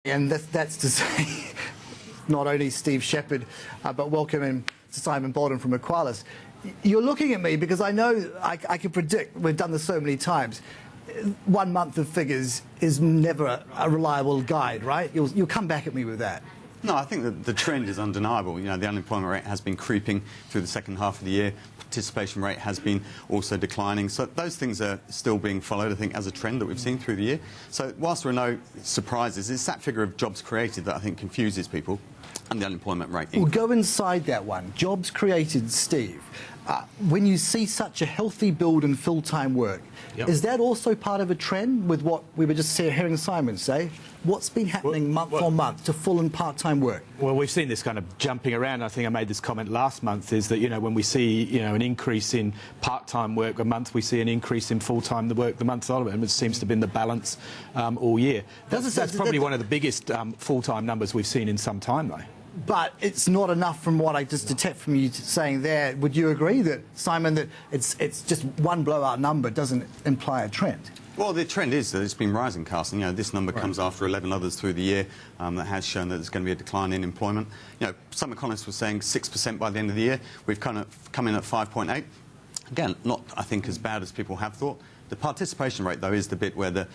And that's to say, not only Steve Shepherd, but welcome in to Simon Boulton from Aequalis. You're looking at me because I know I can predict, we've done this so many times, 1 month of figures is never a reliable guide, right? You'll come back at me with that. No, I think that the trend is undeniable. You know, the unemployment rate has been creeping through the second half of the year. Participation rate has been also declining. So those things are still being followed, I think, as a trend that we've seen through the year. So whilst there are no surprises, it's that figure of jobs created that I think confuses people, and the unemployment rate. We'll go inside that one. Jobs created, Steve. When you see such a healthy build in full-time work, is that also part of a trend with what we were just hearing Simon say? What's been happening month on month to full and part-time work? Well, we've seen this kind of jumping around. I think I made this comment last month, is that, you know, when we see, you know, an increase in part-time work a month, we see an increase in full-time work the month of it, and it seems to have been the balance all year. That's probably one of the biggest full-time numbers we've seen in some time, though. But it's not enough from what I just detect from you saying there. Would you agree that, Simon, that it's just one blowout number doesn't imply a trend? Well, the trend is that it's been rising, Carson. You know, this number comes after 11 others through the year that has shown that there's going to be a decline in employment. You know, some economists were saying 6% by the end of the year. We've kind of come in at 5.8. Again, not, I think, as bad as people have thought. The participation rate, though, is the bit where the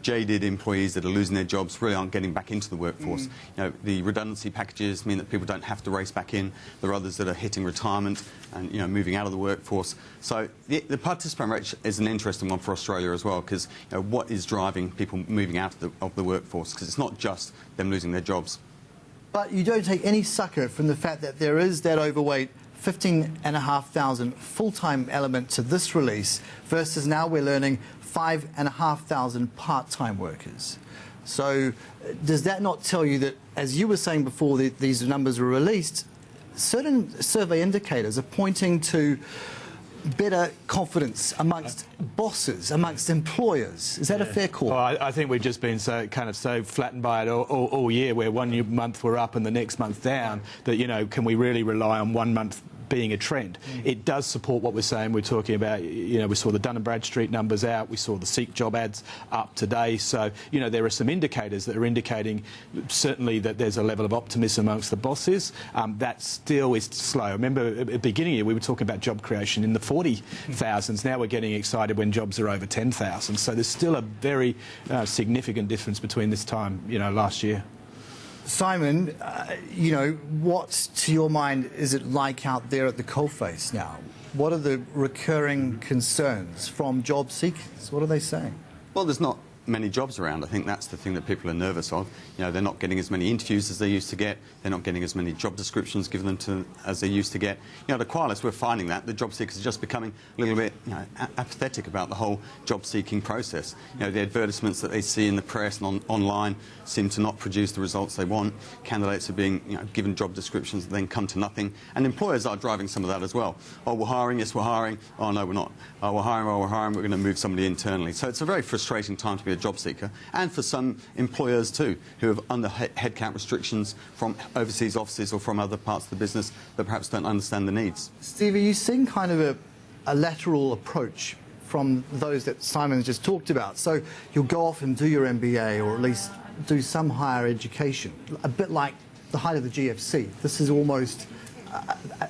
jaded employees that are losing their jobs really aren't getting back into the workforce. You know, the redundancy packages mean that people don't have to race back in. There are others that are hitting retirement and, you know, moving out of the workforce. So the participation rate is an interesting one for Australia as well, because, you know, what is driving people moving out of the workforce? Because it's not just them losing their jobs. But you don't take any succor from the fact that there is that overweight 15,500 full-time element to this release versus now we're learning 5,500 part-time workers. So does that not tell you that, as you were saying before these numbers were released, certain survey indicators are pointing to better confidence amongst bosses, amongst employers? Is that a fair call? Well, I think we've just been so flattened by it all year, where one month we're up and the next month down, that, you know, can we really rely on 1 month being a trend? It does support what we're saying. We're talking about, you know, we saw the Dun & Bradstreet numbers out, we saw the Seek job ads up today. So, you know, there are some indicators that are indicating certainly that there's a level of optimism amongst the bosses. That still is slow. Remember, at the beginning of the year, we were talking about job creation in the 40,000s. Now we're getting excited when jobs are over 10,000. So there's still a very significant difference between this time, you know, last year. Simon, you know, what, to your mind, is it like out there at the coalface now? What are the recurring concerns from job seekers? What are they saying? Well, there's not many jobs around. I think that's the thing that people are nervous of. You know, they're not getting as many interviews as they used to get. They're not getting as many job descriptions given them to as they used to get. You know, at Aequalis, we're finding that the job seekers are just becoming a little bit, you know, apathetic about the whole job-seeking process. You know, the advertisements that they see in the press and online seem to not produce the results they want. Candidates are being, you know, given job descriptions that then come to nothing. And employers are driving some of that as well. Oh, we're hiring, yes, we're hiring. Oh, no, we're not. Oh, we're hiring, we're going to move somebody internally. So it's a very frustrating time to be a job seeker, and for some employers too, who have under headcount restrictions from overseas offices or from other parts of the business that perhaps don't understand the needs. Steve, are you seeing kind of a lateral approach from those that Simon's just talked about? So you'll go off and do your MBA, or at least do some higher education, a bit like the height of the GFC. This is almost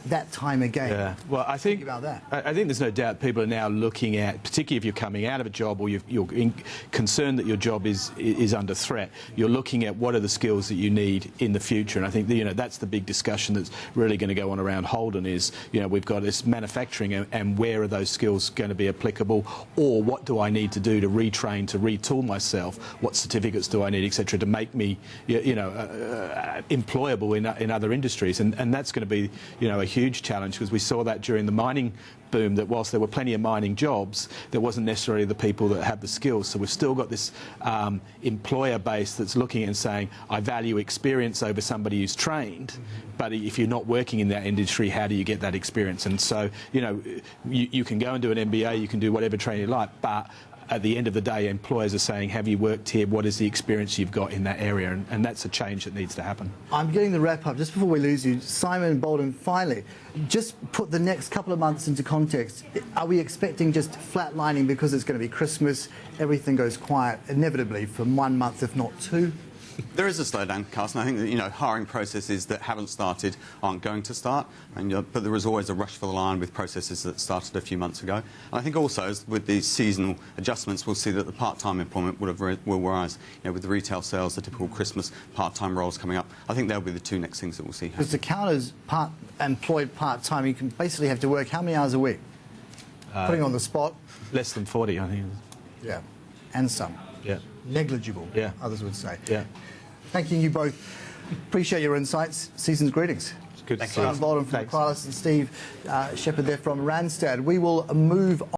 that time again. Yeah. Well, I think about that. I think there's no doubt people are now looking at, particularly if you're coming out of a job or you're concerned that your job is under threat, you're looking at what are the skills that you need in the future. And I think, you know, that's the big discussion that's really going to go on around Holden is, you know, we've got this manufacturing and where are those skills going to be applicable, or what do I need to do to retrain, to retool myself, what certificates do I need, etc., to make me, you know, employable in other industries. And that's going to be, you know, a huge challenge, because we saw that during the mining boom, that whilst there were plenty of mining jobs, there wasn't necessarily the people that have the skills. So we've still got this employer base that's looking and saying, I value experience over somebody who's trained, but if you're not working in that industry, how do you get that experience? And so, you know, you can go and do an MBA, you can do whatever training you like, but at the end of the day, employers are saying, have you worked here? What is the experience you've got in that area? And that's a change that needs to happen. I'm getting the wrap up. Just before we lose you, Simon Boulton, finally, just put the next couple of months into context. Are we expecting just flatlining because it's going to be Christmas, everything goes quiet inevitably for 1 month, if not two? There is a slowdown, Carsten. I think that, hiring processes that haven't started aren't going to start, but there is always a rush for the line with processes that started a few months ago. And I think also, with these seasonal adjustments, we'll see that the part-time employment will rise. With the retail sales, the typical Christmas part-time roles coming up, I think they'll be the two next things that we'll see happen. Because to count as employed part-time, you can basically have to work how many hours a week? Putting on the spot. Less than 40, I think. Yeah, and some. Yeah. Negligible, yeah. Others would say. Yeah. Thanking you both. Appreciate your insights. Season's greetings. It's good. Simon Boulton from Aequalis and Steve Shepherd there from Randstad. We will move on.